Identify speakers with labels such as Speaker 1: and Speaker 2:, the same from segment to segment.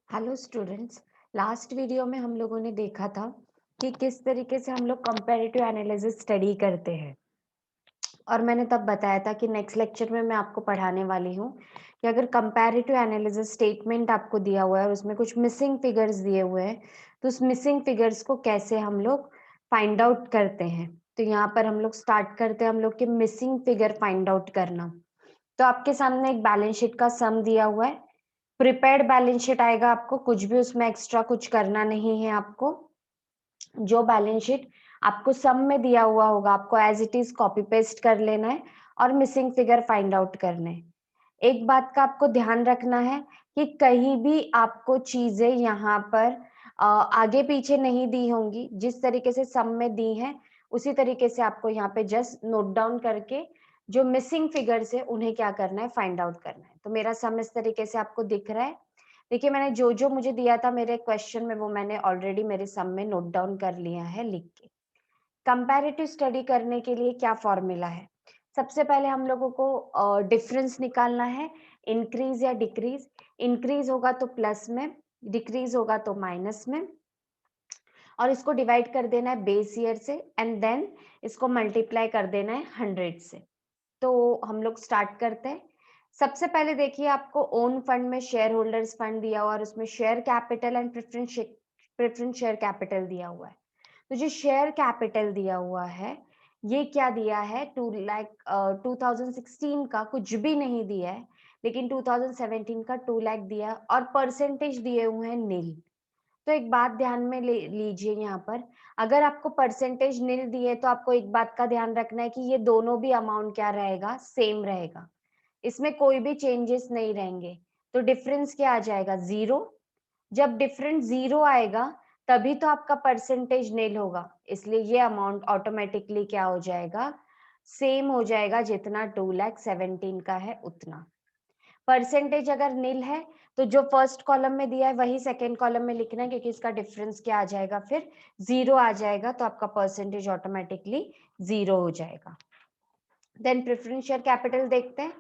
Speaker 1: Hello students. Last video में हम लोगों ने देखा था कि किस तरीके से हम लोग कंपैरेटिव एनालिसिस स्टडी करते हैं और मैंने तब बताया था कि नेक्स्ट लेक्चर में मैं आपको पढ़ाने वाली हूँ कि अगर कंपैरेटिव एनालिसिस स्टेटमेंट आपको दिया हुआ है और उसमें कुछ मिसिंग फिगर्स दिए हुए हैं तो उस मिसिंग फिगर्स को कैसे हम लोग फाइंड आउट करते हैं। तो यहाँ पर हम लोग स्टार्ट करते हैं हम लोग के मिसिंग फिगर फाइंड आउट करना। तो आपके सामने एक बैलेंस शीट का सम दिया हुआ है। प्रिपेयर्ड बैलेंस शीट आएगा, आपको कुछ भी उसमें एक्स्ट्रा कुछ करना नहीं है। आपको जो बैलेंस शीट आपको सम में दिया हुआ होगा आपको as it is copy paste कर लेना है और मिसिंग फिगर फाइंड आउट करने हैं। एक बात का आपको ध्यान रखना है कि कहीं भी आपको चीजें यहाँ पर आगे पीछे नहीं दी होंगी, जिस तरीके से सम में दी हैं उसी तरीके से आपको यहाँ पे जस्ट नोट डाउन करके जो मिसिंग फिगर्स है उन्हें क्या करना है, फाइंड आउट करना है। तो मेरा सम इस तरीके से आपको दिख रहा है। देखिए मैंने जो जो मुझे दिया था मेरे क्वेश्चन में वो मैंने ऑलरेडी मेरे सम में नोट डाउन कर लिया है लिख के। कंपैरेटिव स्टडी करने के लिए क्या फॉर्मूला है? सबसे पहले हम लोगों को डिफरेंस निकालना है, इंक्रीज या डिक्रीज। इंक्रीज होगा तो प्लस में, डिक्रीज होगा तो माइनस में, और इसको डिवाइड कर देना है बेस ईयर से एंड देन इसको मल्टीप्लाई कर देना है 100 से। तो हम लोग स्टार्ट करते हैं। सबसे पहले देखिए आपको ओन फंड में शेयर होल्डर्स फंड दिया हुआ है और उसमें share capital and preference share capital दिया हुआ है। तो जो शेयर कैपिटल दिया हुआ है ये क्या दिया है, 2016 का कुछ भी नहीं दिया है, लेकिन 2017 का 2 लाख दिया और परसेंटेज दिए हुए हैं नील। तो एक बात ध्यान में ले लीजिए, यहाँ पर अगर आपको परसेंटेज नील दिए तो आपको एक बात का ध्यान रखना है कि ये दोनों भी अमाउंट क्या रहेगा, सेम रहेगा, इसमें कोई भी चेंजेस नहीं रहेंगे। तो डिफरेंस क्या आ जाएगा, जीरो। जब डिफरेंस जीरो आएगा तभी तो आपका परसेंटेज नील होगा, इसलिए ये अमाउंट ऑटोमेटिकली क्या हो जाएगा, सेम हो जाएगा, जितना 2,17,000 का है उतना। परसेंटेज अगर नील है तो जो फर्स्ट कॉलम में दिया है वही सेकेंड कॉलम में लिखना है, क्योंकि इसका डिफरेंस क्या आ जाएगा, फिर जीरो आ जाएगा, तो आपका परसेंटेज ऑटोमेटिकली जीरो हो जाएगा। देन प्रेफरेंस शेयर कैपिटल देखते हैं।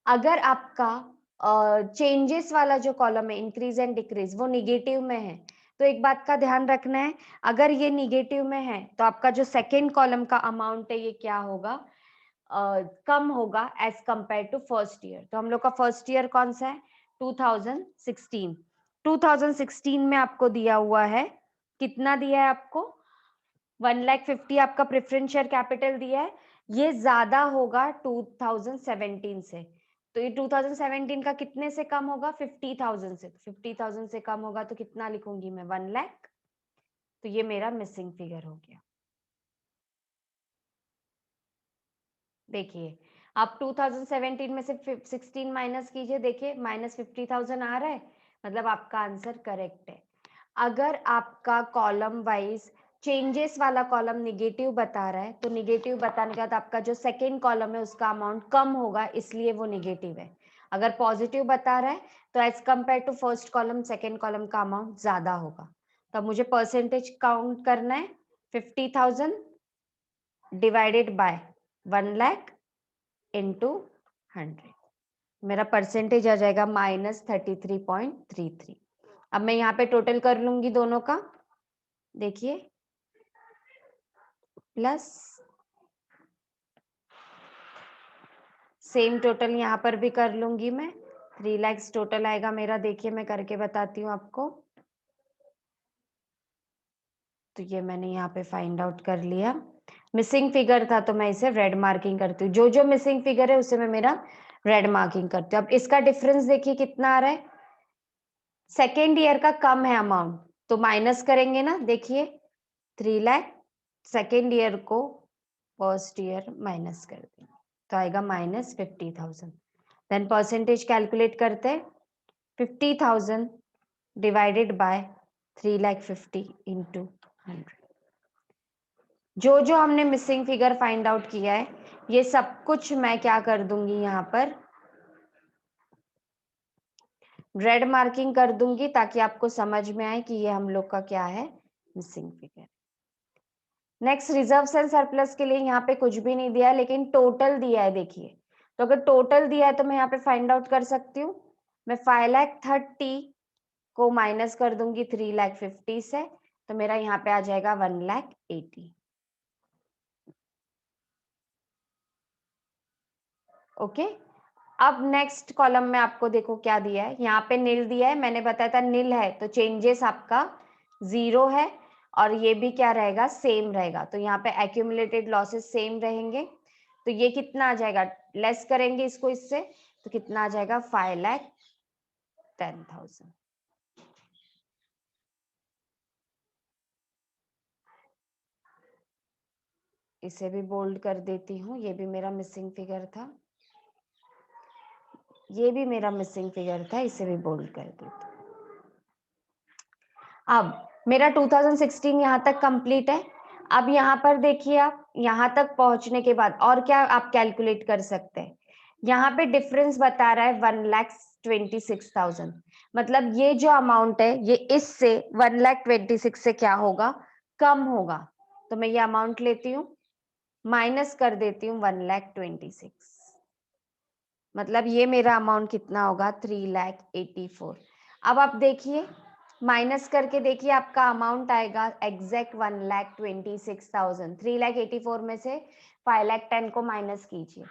Speaker 1: अगर आपका चेंजेस वाला जो कॉलम है, इंक्रीज एंड डिक्रीज, वो निगेटिव में है तो एक बात का ध्यान रखना है, अगर ये निगेटिव में है तो आपका जो सेकेंड कॉलम का अमाउंट है ये क्या होगा, कम होगा as compared to first year. तो हम लोग का फर्स्ट ईयर कौन सा है, 2016। 2016 में आपको दिया हुआ है, कितना दिया है आपको, 1,50,000 आपका प्रेफरेंस शेयर कैपिटल दिया है। ये ज्यादा होगा 2017 से, तो ये 2017 का कितने से कम होगा, 50,000 से। 50,000 से कम होगा तो कितना लिखूंगी मैं, 1 लाख। तो ये मेरा मिसिंग फिगर हो गया। देखिए आप 2017 में से 16 माइनस कीजिए, देखिए -50,000 आ रहा है, मतलब आपका आंसर करेक्ट है। अगर आपका कॉलम वाइज चेंजेस वाला कॉलम निगेटिव बता रहा है तो निगेटिव बताने के बाद आपका जो सेकेंड कॉलम है उसका अमाउंट कम होगा, इसलिए वो निगेटिव है। अगर पॉजिटिव बता रहा है तो as compared to first column second column का अमाउंट ज्यादा होगा। तो अब मुझे परसेंटेज काउंट करना है, 50,000 डिवाइडेड बाय 1 लाख इंटू 100, मेरा परसेंटेज आ जाएगा -33.33। अब मैं यहाँ पे टोटल कर लूंगी दोनों का, देखिए प्लस सेम टोटल यहाँ पर भी कर लूंगी मैं, 3 लाख टोटल आएगा मेरा। देखिए मैं करके बताती हूँ आपको। तो ये मैंने यहाँ पे फाइंड आउट कर लिया, मिसिंग फिगर था तो मैं इसे रेड मार्किंग करती हूँ, जो जो मिसिंग फिगर है उसे मैं मेरा रेड मार्किंग करती हूँ। अब इसका डिफरेंस देखिए कितना आ रहा है, सेकेंड ईयर का कम है अमाउंट तो माइनस करेंगे ना, देखिए 3 लाख सेकेंड ईयर को फर्स्ट ईयर माइनस कर देंगे तो आएगा -50,000। देन परसेंटेज कैलकुलेट करते हैं, 50,000 डिवाइडेड बाय 3,50,000 इंटू 100। जो जो हमने मिसिंग फिगर फाइंड आउट किया है ये सब कुछ मैं क्या कर दूंगी, यहाँ पर रेड मार्किंग कर दूंगी ताकि आपको समझ में आए कि ये हम लोग का क्या है, missing figure. Next reserve and surplus के लिए यहाँ पे कुछ भी नहीं दिया है लेकिन टोटल दिया है। देखिए तो अगर टोटल दिया है तो मैं यहाँ पे फाइंड आउट कर सकती हूँ, मैं 5,30,000 को माइनस कर दूंगी 3,50,000 से, तो मेरा यहाँ पे आ जाएगा 1,80,000। ओके, अब नेक्स्ट कॉलम में आपको देखो क्या दिया है, यहाँ पे नील दिया है, मैंने बताया था नील है तो चेंजेस आपका 0 है, और ये भी क्या रहेगा, सेम रहेगा। तो यहाँ पे एक्यूमुलेटेड लॉसेस सेम रहेंगे, तो ये कितना आ जाएगा, लेस करेंगे इसको इससे, तो कितना आ जाएगा, 5,10,000। इसे भी बोल्ड कर देती हूँ, ये भी मेरा मिसिंग फिगर था, ये भी मेरा मिसिंग फिगर था, इसे भी बोल्ड कर देती हूँ। अब मेरा 2016 यहाँ तक कंप्लीट है। अब यहाँ पर देखिए, आप यहाँ तक पहुंचने के बाद और क्या आप कैलकुलेट कर सकते हैं, यहाँ पे डिफरेंस बता रहा है 1,26,000, मतलब ये जो अमाउंट है ये इससे 1,26,000 से क्या होगा, कम होगा। तो मैं ये अमाउंट लेती हूँ, माइनस कर देती हूँ 1,26,000, मतलब ये मेरा अमाउंट कितना होगा, 3,84,000। अब आप देखिए, माइनस करके देखिए, आपका अमाउंट आएगा एग्जैक्ट 1,26,000। 3,84,000 में से 5,10,000 को माइनस कीजिए,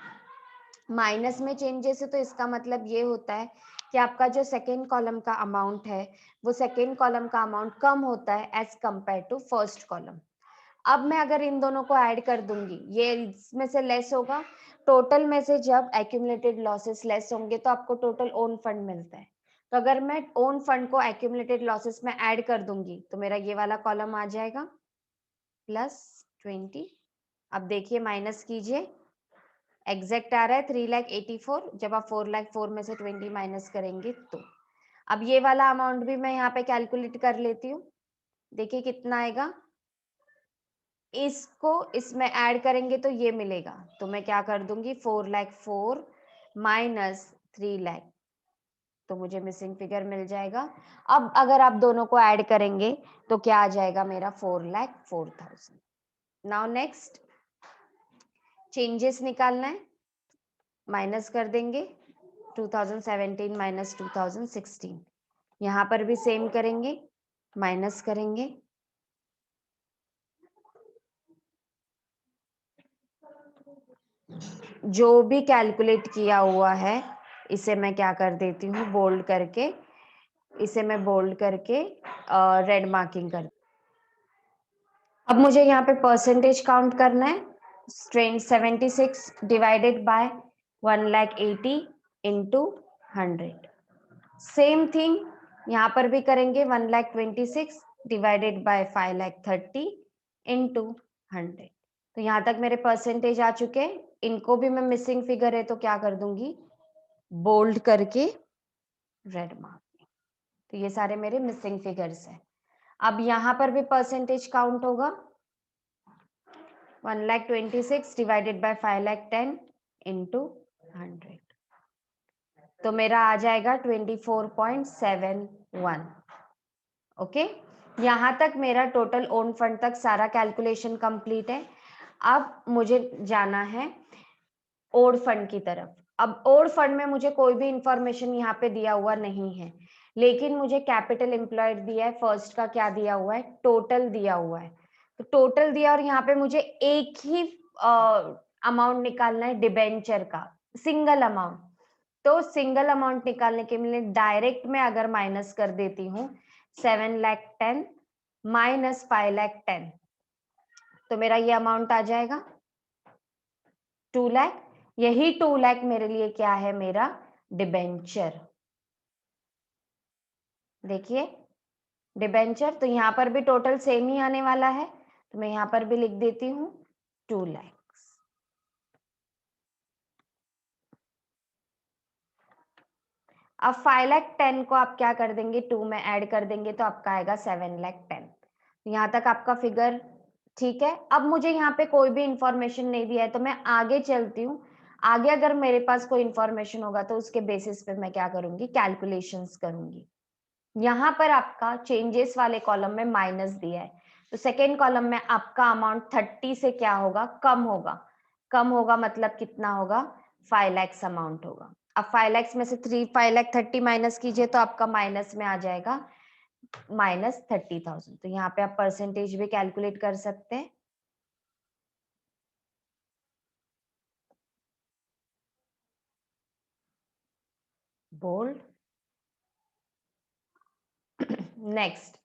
Speaker 1: माइनस में चेंजेस है तो इसका मतलब ये होता है कि आपका जो सेकेंड कॉलम का अमाउंट है वो सेकेंड कॉलम का अमाउंट कम होता है as compared to first column. अब मैं अगर इन दोनों को ऐड कर दूंगी, ये इसमें से लेस होगा, टोटल में से जब एक्यूमुलेटेड लॉसेस लेस होंगे तो आपको टोटल ओन फंड मिलता है। तो अगर मैं ओन फंड को एक्यूमुलेटेड लॉसेस में ऐड कर दूंगी तो मेरा ये वाला कॉलम आ जाएगा +20। अब देखिए माइनस कीजिए, एग्जैक्ट आ रहा है 3,84,000, जब आप 4,04,000 में से 20 माइनस करेंगे तो। अब ये वाला अमाउंट भी मैं यहाँ पे कैलकुलेट कर लेती हूँ, देखिए कितना आएगा, इसको इसमें ऐड करेंगे तो ये मिलेगा, तो मैं क्या कर दूंगी, 4,04,000 माइनस 3,00,000, तो मुझे मिसिंग फिगर मिल जाएगा। अब अगर आप दोनों को ऐड करेंगे तो क्या आ जाएगा मेरा, 4,04,000। नाउ नेक्स्ट चेंजेस निकालना है, माइनस कर देंगे 2017 माइनस 2016, यहाँ पर भी सेम करेंगे, माइनस करेंगे, जो भी कैलकुलेट किया हुआ है इसे मैं क्या कर देती हूँ, बोल्ड करके, इसे मैं बोल्ड करके रेड मार्किंग कर। अब मुझे यहाँ पे परसेंटेज काउंट करना है, 76 divided by 1,80,000 into 100। Same thing यहाँ पर भी करेंगे, 1,26,000 डिवाइडेड बाय 5,30,000 इंटू 100। तो यहाँ तक मेरे परसेंटेज आ चुके हैं, इनको भी मैं मिसिंग फिगर है तो क्या कर दूंगी, बोल्ड करके रेड मार्क। तो ये सारे मेरे मिसिंग फिगर्स हैं। अब यहाँ पर भी परसेंटेज काउंट होगा, 1,26,000 डिवाइडेड बाय 5,10,000 इंटू 100, तो मेरा आ जाएगा 24.71। ओके, यहाँ तक मेरा टोटल ओन फंड तक सारा कैलकुलेशन कंप्लीट है। अब मुझे जाना है ओड फंड की तरफ। अब ओड फंड में मुझे कोई भी इंफॉर्मेशन यहाँ पे दिया हुआ नहीं है, लेकिन मुझे कैपिटल एम्प्लॉयड दिया है, फर्स्ट का क्या दिया हुआ है, टोटल दिया हुआ है। तो टोटल दिया, और यहाँ पे मुझे एक ही अमाउंट निकालना है डिबेंचर का, सिंगल अमाउंट। तो सिंगल अमाउंट निकालने के लिए डायरेक्ट में अगर माइनस कर देती हूँ 7,10,000 माइनस 5,10,000, तो मेरा ये अमाउंट आ जाएगा 2,00,000। यही 2,00,000 मेरे लिए क्या है, मेरा डिबेंचर। देखिए डिबेंचर, तो यहाँ पर भी टोटल सेम ही आने वाला है, तो मैं यहाँ पर भी लिख देती हूँ 2,00,000। अब 5,10,000 को आप क्या कर देंगे, 2 में ऐड कर देंगे तो आपका आएगा 7,10,000। यहाँ तक आपका फिगर ठीक है। अब मुझे यहाँ पे कोई भी इंफॉर्मेशन नहीं दिया है तो मैं आगे चलती हूँ, आगे अगर मेरे पास कोई इंफॉर्मेशन होगा तो उसके बेसिस पे मैं क्या करूंगी, कैलकुलेशंस करूंगी। यहाँ पर आपका चेंजेस वाले कॉलम में माइनस दिया है, तो सेकेंड कॉलम में आपका अमाउंट 30 से क्या होगा, कम होगा। कम होगा मतलब कितना होगा, 5 lakhs अमाउंट होगा। अब 5 लाख में से 5,30,000 माइनस कीजिए तो आपका माइनस में आ जाएगा -30,000। तो यहाँ पे आप परसेंटेज भी कैलकुलेट कर सकते हैं। बोल्ड। नेक्स्ट,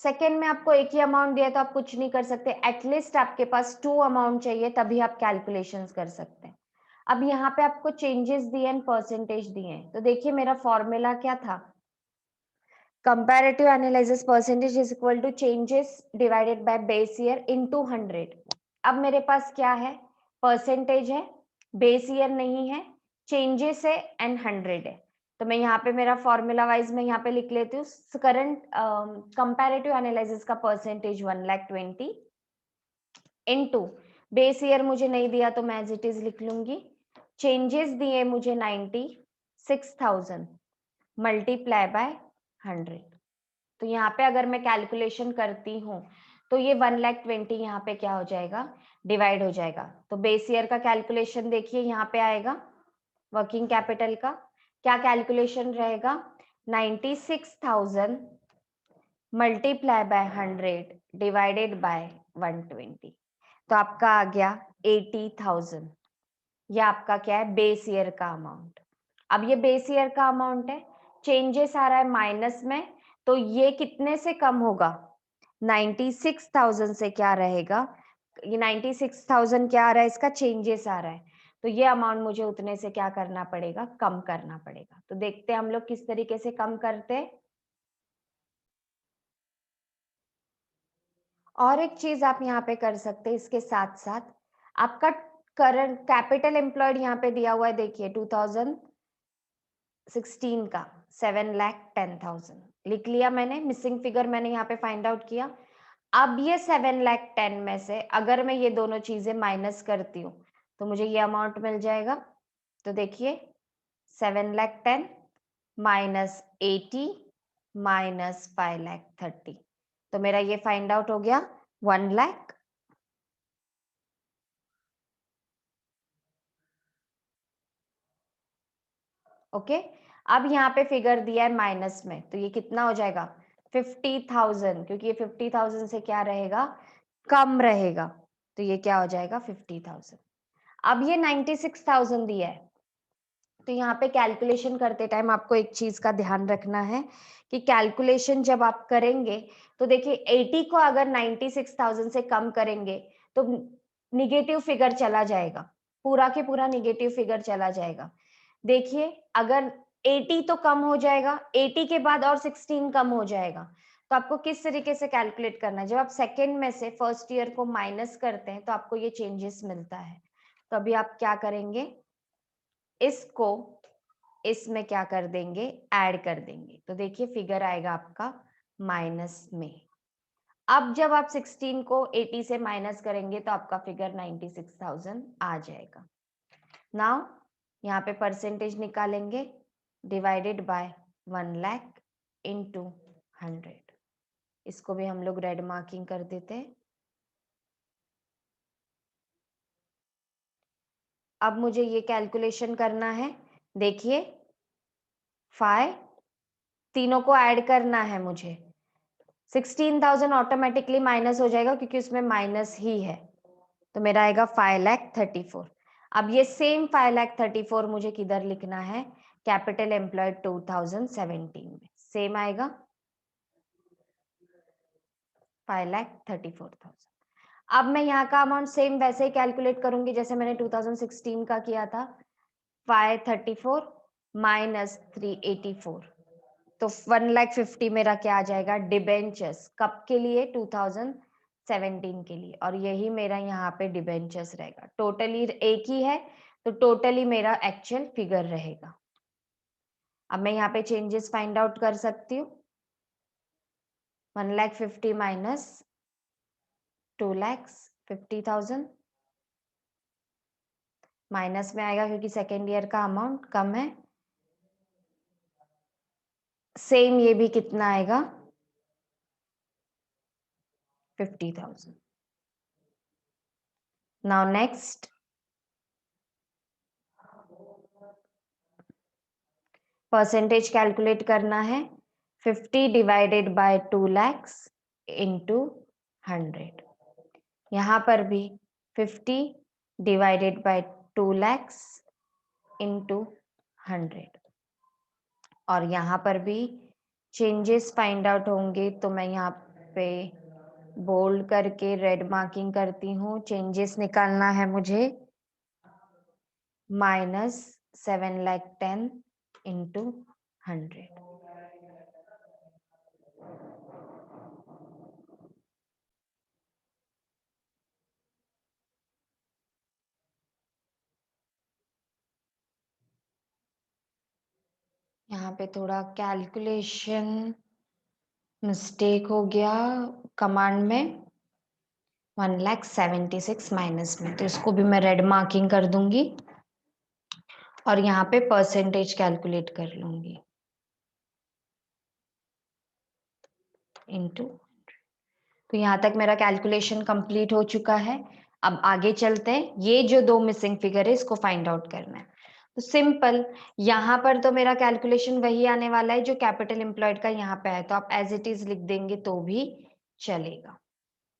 Speaker 1: सेकेंड में आपको एक ही अमाउंट दिया तो आप कुछ नहीं कर सकते, एटलीस्ट आपके पास 2 अमाउंट चाहिए तभी आप कैलकुलेशंस कर सकते हैं। अब यहाँ पे आपको चेंजेस दिए एंड परसेंटेज दिए हैं, तो देखिए मेरा फॉर्मूला क्या था, comparative analysis percentage is equal to changes divided by base year into 100। अब मेरे पास क्या है, परसेंटेज है, बेस ईयर नहीं है, चेंजेस है एंड 100 है। तो मैं यहाँ पे मेरा फॉर्मूला वाइज मैं यहाँ पे लिख लेती हूँ, करंट कंपैरेटिव एनालिसिस का परसेंटेज 1,20,000 इनटू बेस ईयर मुझे नहीं दिया तो मैं एज इट इज लिख लूंगी, चेंजेस दिए मुझे 96,000 मल्टीप्लाई बाय 100। तो यहाँ पे अगर मैं कैलकुलेशन करती हूँ तो ये 1,20,000 यहाँ पे क्या हो जाएगा, डिवाइड हो जाएगा। तो बेस ईयर का कैलकुलेशन देखिए यहाँ पे आएगा, वर्किंग कैपिटल का क्या कैलकुलेशन रहेगा, 96,000 मल्टीप्लाई बाय 100 डिवाइडेड बाय 120। तो आपका आ गया 80,000। ये आपका क्या है, बेस ईयर का अमाउंट। अब ये बेस ईयर का अमाउंट है, चेंजेस आ रहा है माइनस में, तो ये कितने से कम होगा, 96,000 से क्या रहेगा, ये 96,000 क्या आ रहा है, इसका चेंजेस आ रहा है, तो ये अमाउंट मुझे उतने से क्या करना पड़ेगा, कम करना पड़ेगा। तो देखते हैं हम लोग किस तरीके से कम करते हैं। और एक चीज आप यहाँ पे कर सकते हैं, इसके साथ साथ आपका करंट कैपिटल एम्प्लॉयड यहाँ पे दिया हुआ है, देखिए 2016 का 7,10,000 लिख लिया मैंने, मिसिंग फिगर मैंने यहाँ पे फाइंड आउट किया। अब ये 7,10,000 में से अगर मैं ये दोनों चीजें माइनस करती हूँ तो मुझे ये अमाउंट मिल जाएगा। तो देखिए 7,10,000 माइनस 80 माइनस 5,30,000, तो मेरा ये फाइंड आउट हो गया 1 लाख। ओके, अब यहाँ पे फिगर दिया है माइनस में, तो ये कितना हो जाएगा 50,000, क्योंकि ये 50,000 से क्या रहेगा, कम रहेगा, तो ये क्या हो जाएगा 50,000। अब ये 96,000 दिया है, तो यहाँ पे कैलकुलेशन करते टाइम आपको एक चीज का ध्यान रखना है कि कैलकुलेशन जब आप करेंगे तो देखिए 80 को अगर 96,000 से कम करेंगे तो निगेटिव फिगर चला जाएगा, पूरा के पूरा निगेटिव फिगर चला जाएगा। देखिए अगर 80 तो कम हो जाएगा, 80 के बाद और 16 कम हो जाएगा, तो आपको किस तरीके से कैलकुलेट करना है, जब आप सेकेंड में से फर्स्ट ईयर को माइनस करते हैं तो आपको ये चेंजेस मिलता है। तो अभी आप क्या करेंगे, इसको इसमें क्या कर देंगे, ऐड कर देंगे, तो देखिए फिगर आएगा आपका माइनस में। अब जब आप 16 को 80 से माइनस करेंगे तो आपका फिगर 96,000 आ जाएगा। नाउ यहाँ पे परसेंटेज निकालेंगे, डिवाइडेड बाय 1 लाख इंटू 100, इसको भी हम लोग रेड मार्किंग कर देते हैं। अब मुझे ये कैलकुलेशन करना है, देखिए 5 तीनों को ऐड करना है मुझे, 16,000 ऑटोमेटिकली माइनस हो जाएगा क्योंकि उसमें माइनस ही है, तो मेरा आएगा 5,34,000। अब ये सेम 5,34,000 मुझे किधर लिखना है, कैपिटल एम्प्लॉयड 2017 में, सेम आएगा 5,34,000। अब मैं यहाँ का अमाउंट सेम वैसे ही कैलकुलेट करूंगी जैसे मैंने 2016 का किया था, 534 माइनस 384, तो 1,50,000 मेरा क्या आ जाएगा, डिबेंचर्स, कब के लिए, 2017 के लिए, और यही मेरा यहाँ पे डिबेंचर्स रहेगा, टोटली एक ही है तो टोटली मेरा एक्चुअल फिगर रहेगा। अब मैं यहाँ पे चेंजेस फाइंड आउट कर सकती हूँ, 1,50,000 माइनस 2,50,000 माइनस में आएगा क्योंकि सेकेंड ईयर का अमाउंट कम है, सेम ये भी कितना आएगा 50,000। नाउ नेक्स्ट, परसेंटेज कैलकुलेट करना है 50 डिवाइडेड बाय 2 lakhs इंटू 100। यहाँ पर भी 50 डिवाइडेड बाय 2 lakhs इंटू 100। और यहाँ पर भी चेंजेस फाइंड आउट होंगे, तो मैं यहाँ पे बोल्ड करके रेड मार्किंग करती हूँ। चेंजेस निकालना है मुझे -7,10,000 इंटू 100। यहाँ पे थोड़ा कैलकुलेशन मिस्टेक हो गया कमांड में, 1,76,000 माइनस में, तो इसको भी मैं रेड मार्किंग कर दूंगी और यहाँ पे परसेंटेज कैलकुलेट कर लूंगी इनटू। तो यहाँ तक मेरा कैलकुलेशन कंप्लीट हो चुका है। अब आगे चलते हैं, ये जो दो मिसिंग फिगर है इसको फाइंड आउट करना है। तो सिंपल, यहाँ पर तो मेरा कैलकुलेशन वही आने वाला है जो कैपिटल एम्प्लॉयड का यहाँ पे है, तो आप एज इट इज लिख देंगे तो भी चलेगा।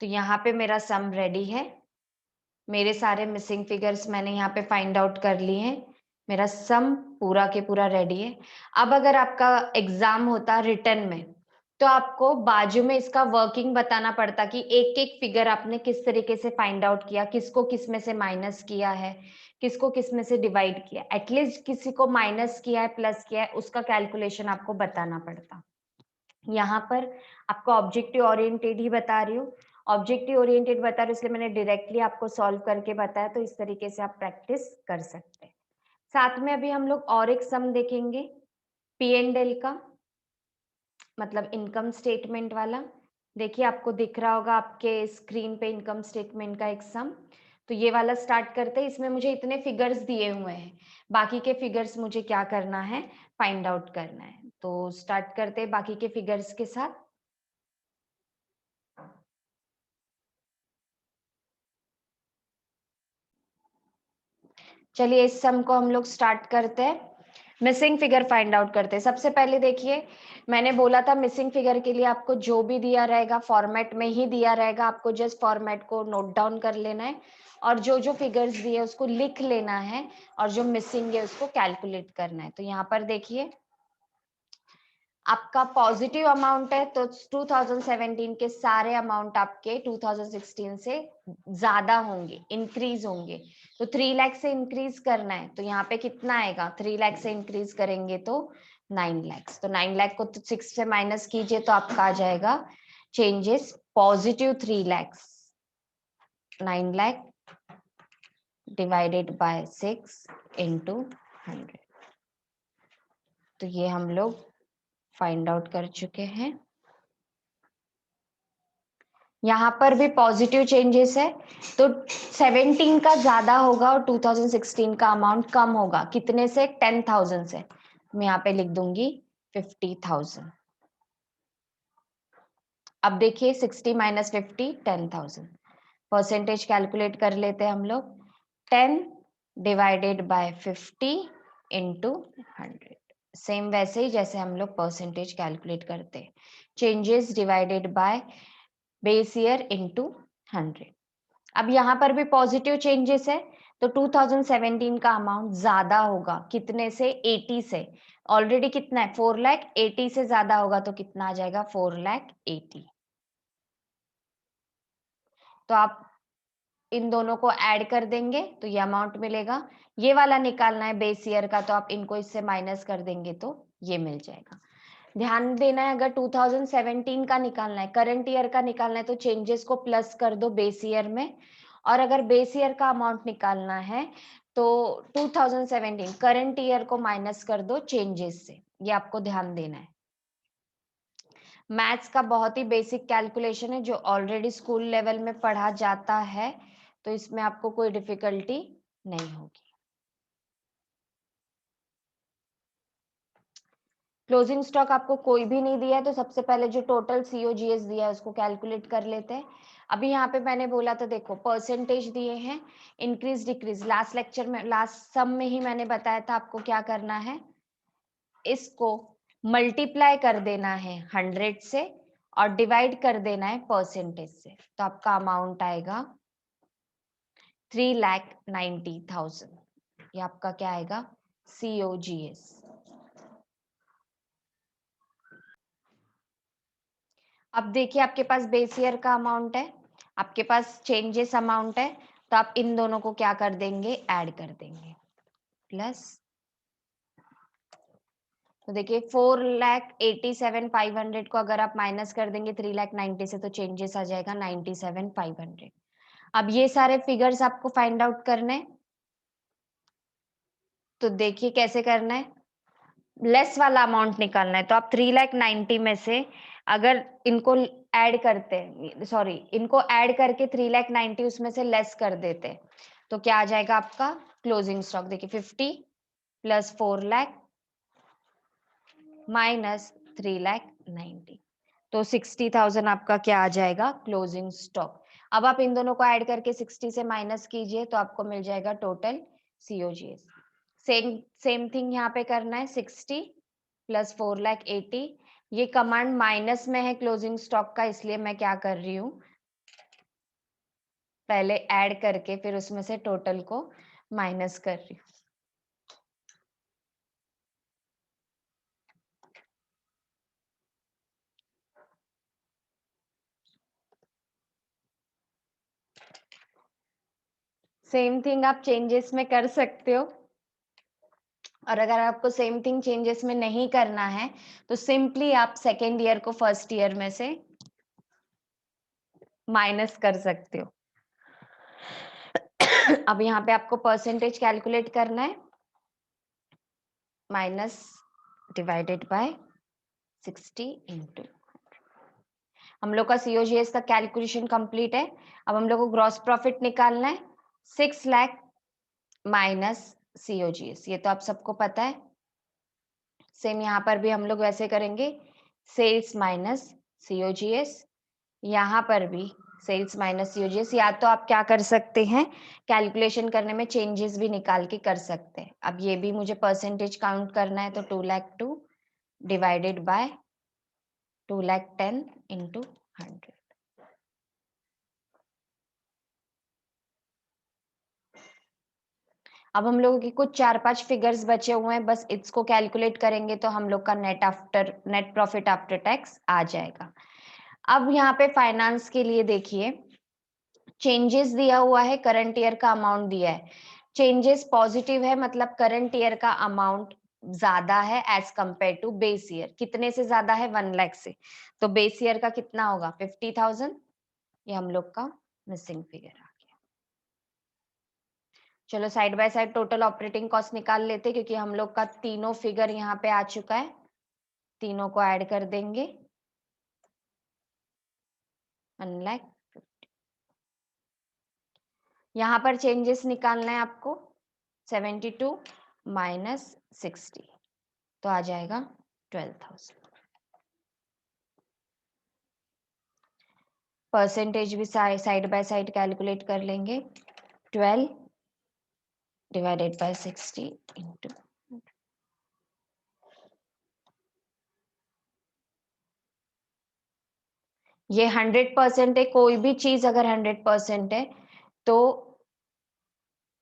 Speaker 1: तो यहाँ पे मेरा सम रेडी है, मेरे सारे मिसिंग फिगर्स मैंने यहाँ पे फाइंड आउट कर लिए हैं, मेरा सम पूरा के पूरा रेडी है। अब अगर आपका एग्जाम होता रिटर्न में, तो आपको बाजू में इसका वर्किंग बताना पड़ता कि एक एक फिगर आपने किस तरीके से फाइंड आउट किया, किसको किस में से माइनस किया है, किसको किस में से डिवाइड किया। एटलीस्ट किसी को माइनस किया है, प्लस किया है, उसका कैलकुलेशन आपको बताना पड़ता। यहाँ पर आपको ऑब्जेक्टिव ओरिएंटेड ही बता रही हूँ, ऑब्जेक्टिव ओरिएंटेड बता रही हूँ इसलिए मैंने डायरेक्टली आपको सॉल्व करके बताया, तो इस तरीके से आप प्रैक्टिस कर सकते हैं। साथ में अभी हम लोग और एक सम देखेंगे P&L का, मतलब इनकम स्टेटमेंट वाला। देखिए आपको दिख रहा होगा आपके स्क्रीन पे इनकम स्टेटमेंट का एक सम। तो ये वाला स्टार्ट करते हैं, इसमें मुझे इतने फिगर्स दिए हुए हैं, बाकी के फिगर्स मुझे क्या करना है, फाइंड आउट करना है। तो स्टार्ट करते हैं बाकी के फिगर्स के साथ। चलिए इस सम को हम लोग स्टार्ट करते हैं, मिसिंग फिगर फाइंड आउट करते हैं। सबसे पहले देखिए, मैंने बोला था मिसिंग फिगर के लिए आपको जो भी दिया रहेगा फॉर्मेट में ही दिया रहेगा, आपको जस्ट फॉर्मेट को नोट डाउन कर लेना है और जो जो फिगर्स दिए उसको लिख लेना है और जो मिसिंग है उसको कैलकुलेट करना है। तो यहाँ पर देखिए आपका पॉजिटिव अमाउंट है, तो 2017 के सारे अमाउंट आपके 2016 से ज्यादा होंगे, इंक्रीज होंगे। तो 3 लाख से इंक्रीज करना है, तो यहाँ पे कितना आएगा, 3 लाख से इंक्रीज करेंगे तो 9 लाख। तो 9 लाख को तो 6 से माइनस कीजिए तो आपका आ जाएगा changes positive 3 lakh, 9 lakh divided by 6 into 100। तो ये हम लोग फाइंड आउट कर चुके हैं। यहाँ पर भी पॉजिटिव चेंजेस है, तो 17 का ज्यादा होगा और 2016 का अमाउंट कम होगा। कितने से, 10,000 से। मैं यहाँ पे लिख दूंगी 50,000। अब देखिए 60 माइनस 50, 10,000। परसेंटेज कैलकुलेट कर लेते हैं हम लोग, 10 डिवाइडेड बाय 50 इंटू 100। सेम वैसे ही जैसे हम लोग परसेंटेज कैलकुलेट करते हैं, changes divided by base year into 100। अब यहाँ पर भी पॉजिटिव चेंजेस है, तो 2017 का अमाउंट ज्यादा होगा, कितने से, 80 से। ऑलरेडी कितना है, 4 लाख, 80 से ज्यादा होगा तो कितना आ जाएगा, 4 लाख 80। तो आप इन दोनों को ऐड कर देंगे तो ये अमाउंट मिलेगा। ये वाला निकालना है बेस ईयर का, तो आप इनको इससे माइनस कर देंगे तो ये मिल जाएगा। ध्यान देना है, अगर 2017 का निकालना है, करंट ईयर का निकालना है, तो चेंजेस को प्लस कर दो बेस ईयर में, और अगर बेस ईयर का अमाउंट निकालना है तो 2017 करंट ईयर को माइनस कर दो चेंजेस से। ये आपको ध्यान देना है। मैथ्स का बहुत ही बेसिक कैलकुलेशन है जो ऑलरेडी स्कूल लेवल में पढ़ा जाता है, तो इसमें आपको कोई डिफिकल्टी नहीं होगी। क्लोजिंग स्टॉक आपको कोई भी नहीं दिया है, तो सबसे पहले जो टोटल COGS दिया है उसको कैलकुलेट कर लेते हैं। अभी यहाँ पे मैंने बोला था, देखो परसेंटेज दिए हैं, इंक्रीज डिक्रीज, लास्ट लेक्चर में लास्ट सम में ही मैंने बताया था आपको क्या करना है, इसको मल्टीप्लाई कर देना है 100 से और डिवाइड कर देना है परसेंटेज से, तो आपका अमाउंट आएगा 3,90,000। ये आपका क्या आएगा, COGS। अब देखिए आपके पास बेस ईयर का अमाउंट है, आपके पास चेंजेस अमाउंट है, तो आप इन दोनों को क्या कर देंगे, ऐड कर देंगे, प्लस, तो देखिए 4,87,500 को अगर आप माइनस कर देंगे 3,90,000 से, तो चेंजेस आ जाएगा 97,500। अब ये सारे फिगर्स आपको फाइंड आउट करने हैं, तो देखिए कैसे करना है, लेस वाला अमाउंट निकालना है। तो आप 3,90,000 में से अगर इनको ऐड करते हैं, सॉरी इनको ऐड करके 3,90,000 उसमें से लेस कर देते, तो क्या आ जाएगा आपका क्लोजिंग स्टॉक। देखिए 50 प्लस 4 लाख माइनस 3,90,000, तो 60,000 आपका क्या आ जाएगा, क्लोजिंग स्टॉक। अब आप इन दोनों को ऐड करके 60 से माइनस कीजिए, तो आपको मिल जाएगा टोटल COGS। सेम थिंग यहाँ पे करना है, 60 प्लस 4,80,000। ये कमांड माइनस में है क्लोजिंग स्टॉक का, इसलिए मैं क्या कर रही हूँ, पहले ऐड करके फिर उसमें से टोटल को माइनस कर रही हूँ। सेम थिंग आप चेंजेस में कर सकते हो, और अगर आपको सेम थिंग चेंजेस में नहीं करना है तो सिंपली आप सेकेंड ईयर को फर्स्ट ईयर में से माइनस कर सकते हो। अब यहाँ पे आपको परसेंटेज कैलकुलेट करना है, माइनस डिवाइडेड बाय 60 इंटू, हम लोग का COGS का कैलकुलेशन कंप्लीट है। अब हम लोग को ग्रॉस प्रॉफिट निकालना है, 6 लाख माइनस COGS, ये तो आप सबको पता है। सेम यहाँ पर भी हम लोग वैसे करेंगे, सेल्स माइनस COGS, यहाँ पर भी सेल्स माइनस COGS, या तो आप क्या कर सकते हैं, कैलकुलेशन करने में चेंजेस भी निकाल के कर सकते हैं। अब ये भी मुझे परसेंटेज काउंट करना है, तो 2,02,000 डिवाइडेड बाय 2,10,000 इंटू 100। अब हम लोगों की कुछ 4-5 फिगर्स बचे हुए हैं, बस इसको कैलकुलेट करेंगे तो हम लोग का नेट प्रॉफिट आफ्टर टैक्स आ जाएगा। अब यहाँ पे फाइनेंस के लिए देखिए, चेंजेस दिया हुआ है, करंट ईयर का अमाउंट दिया है, चेंजेस पॉजिटिव है, मतलब करंट ईयर का अमाउंट ज्यादा है as compared to base year. कितने से ज्यादा है, 1 लाख से, तो बेस ईयर का कितना होगा, 50,000। ये हम लोग का मिसिंग फिगर आ गया। चलो side by side total operating cost निकाल लेते, क्योंकि हम लोग का तीनों फिगर यहाँ पे आ चुका है, तीनों को ऐड कर देंगे, 1 लाख। यहाँ पर चेंजेस निकालना है आपको, 72 माइनस 60, तो आ जाएगा 12,000। परसेंटेज भी साइड बाय साइड कैलकुलेट कर लेंगे, 12 डिवाइडेड बाय 60 इंटू, ये 100% है। कोई भी चीज अगर 100% है तो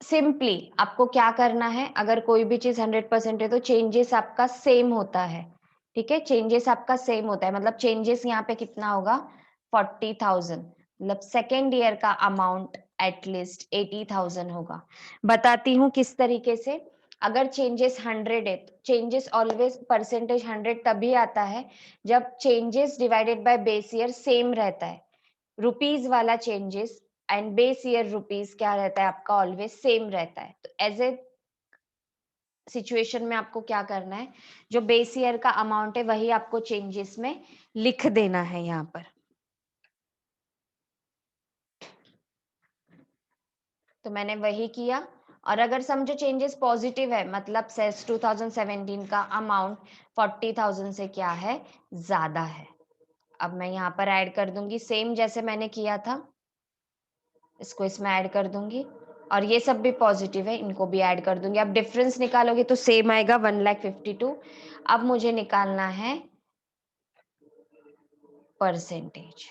Speaker 1: सिंपली आपको क्या करना है, अगर कोई भी चीज 100% है तो चेंजेस आपका सेम होता है, ठीक है, चेंजेस आपका सेम होता है, मतलब चेंजेस यहाँ पे कितना होगा, 40,000, मतलब सेकेंड ईयर का अमाउंट एटलीस्ट 80,000 होगा। बताती हूँ किस तरीके से, अगर चेंजेस 100 है तो चेंजेस ऑलवेज परसेंटेज 100 तभी आता है जब changes divided by base year same रहता है, रुपीज वाला changes and base year rupees क्या रहता है आपका, ऑलवेज सेम रहता है। तो एज ए सिचुएशन में आपको क्या करना है, जो बेस ईयर का अमाउंट है वही आपको चेंजेस में लिख देना है यहाँ पर। तो मैंने वही किया, और अगर समझो चेंजेस पॉजिटिव है, मतलब सेस 2017 का अमाउंट 40,000 से क्या है, ज्यादा है। अब मैं यहाँ पर ऐड कर दूंगी, सेम जैसे मैंने किया था, इसको इसमें ऐड कर दूंगी, और ये सब भी पॉजिटिव है, इनको भी ऐड कर दूंगी। अब डिफरेंस निकालोगे तो सेम आएगा 1,52,000। अब मुझे निकालना है percentage.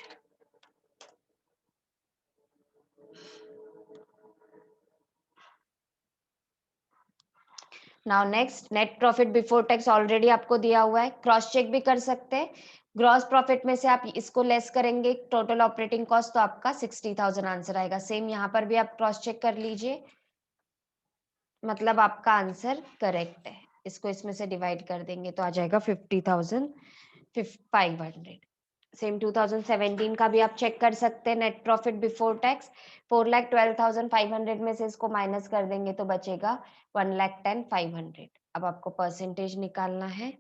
Speaker 1: Now next, net profit before tax already आपको दिया हुआ है, क्रॉस चेक भी कर सकते हैं। ग्रॉस प्रॉफिट में से आप इसको लेस करेंगे टोटल ऑपरेटिंग कॉस्ट, तो आपका 60,000 आंसर आएगा। सेम यहाँ पर भी आप क्रॉस चेक कर लीजिए, मतलब आपका आंसर करेक्ट है। इसको इसमें से डिवाइड कर देंगे तो आ जाएगा 50,500। सेम 2017 का भी आप चेक कर सकते हैं। नेट प्रॉफिट बिफोर टैक्स 4,12,500 में से इसको माइनस कर देंगे तो बचेगा 1,10,500। अब आपको परसेंटेज निकालना है।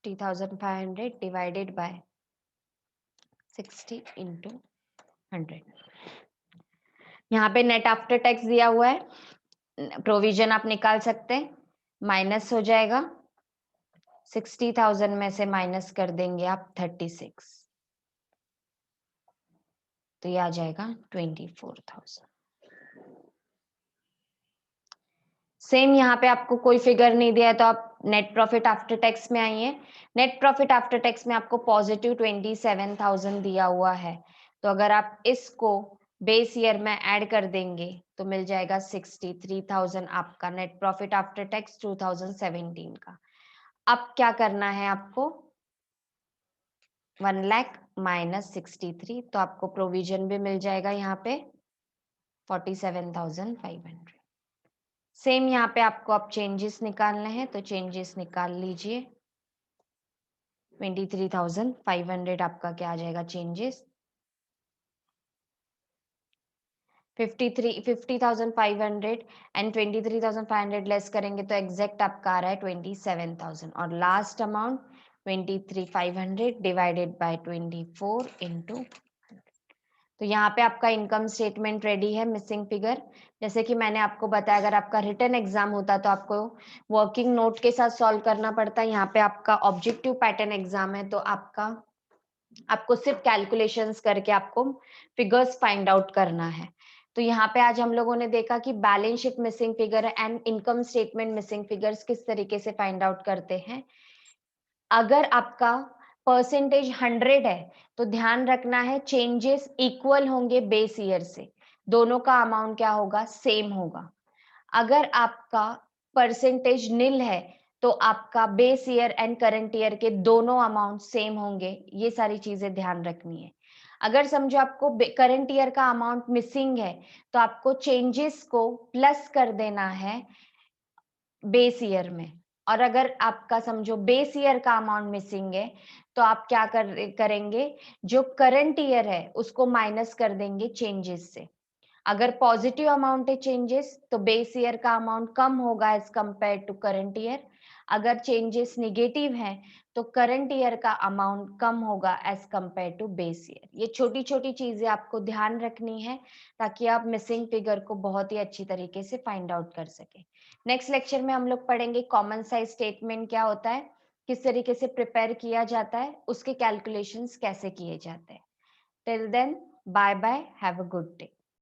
Speaker 1: $50,500 डिवाइडेड बाय 60 इंटू 100। यहाँ पे नेट आफ्टर टैक्स दिया हुआ है, प्रोविजन आप निकाल सकते हैं, माइनस हो जाएगा। 60,000 में से माइनस कर देंगे आप 36, तो ये आ जाएगा 24,000। सेम यहाँ पे आपको कोई फिगर नहीं दिया है तो आप नेट प्रॉफिट आफ्टर टैक्स में आइए। नेट प्रॉफिट आफ्टर टैक्स में आपको पॉजिटिव 27,000 दिया हुआ है, तो अगर आप इसको बेस ईयर में ऐड कर देंगे तो मिल जाएगा 63,000 आपका नेट प्रॉफिट आफ्टर टैक्स 2017 का। अब क्या करना है आपको, 1 लाख माइनस 63, तो आपको प्रोविजन भी मिल जाएगा यहाँ पे 47,500। सेम यहाँ पे आपको अब चेंजेस निकालने हैं, तो चेंजेस निकाल लीजिए। 23,500 आपका क्या आ जाएगा चेंजेस, 50,500 एंड 23,500 लेस करेंगे तो एग्जैक्ट आपका आ रहा है 27,000। और last amount 23,500 divided by 24 into. तो यहाँ पे आपका इनकम स्टेटमेंट रेडी है। मिसिंग फिगर जैसे कि मैंने आपको बताया, अगर आपका रिटन एग्जाम होता तो आपको वर्किंग नोट के साथ सॉल्व करना पड़ता है। यहाँ पे आपका ऑब्जेक्टिव पैटर्न एग्जाम है, तो आपको सिर्फ कैलकुलेशंस करके आपको फिगर्स फाइंड आउट करना है। तो यहाँ पे आज हम लोगों ने देखा कि balance sheet missing figure and income statement missing figures किस तरीके से फाइंड आउट करते हैं। अगर आपका परसेंटेज 100 है तो ध्यान रखना है चेंजेस इक्वल होंगे बेस ईयर से, दोनों का अमाउंट क्या होगा, सेम होगा। अगर आपका परसेंटेज निल है तो आपका base year and current year के दोनों अमाउंट सेम होंगे। ये सारी चीजें ध्यान रखनी है। अगर समझो आपको करंट ईयर का अमाउंट मिसिंग है तो आपको चेंजेस को प्लस कर देना है बेस ईयर में। और अगर आपका समझो बेस ईयर का अमाउंट मिसिंग है तो आप क्या करेंगे, जो करंट ईयर है उसको माइनस कर देंगे चेंजेस से। अगर पॉजिटिव अमाउंट है चेंजेस तो बेस ईयर का अमाउंट कम होगा as compared to current year. अगर चेंजेस निगेटिव हैं तो करंट ईयर का अमाउंट कम होगा as compared to base year. ये छोटी छोटी चीजें आपको ध्यान रखनी है ताकि आप मिसिंग फिगर को बहुत ही अच्छी तरीके से फाइंड आउट कर सके। नेक्स्ट लेक्चर में हम लोग पढ़ेंगे कॉमन साइज स्टेटमेंट क्या होता है, किस तरीके से प्रिपेयर किया जाता है, उसके कैलकुलेशंस कैसे किए जाते हैं। Till then, bye bye, have a good day.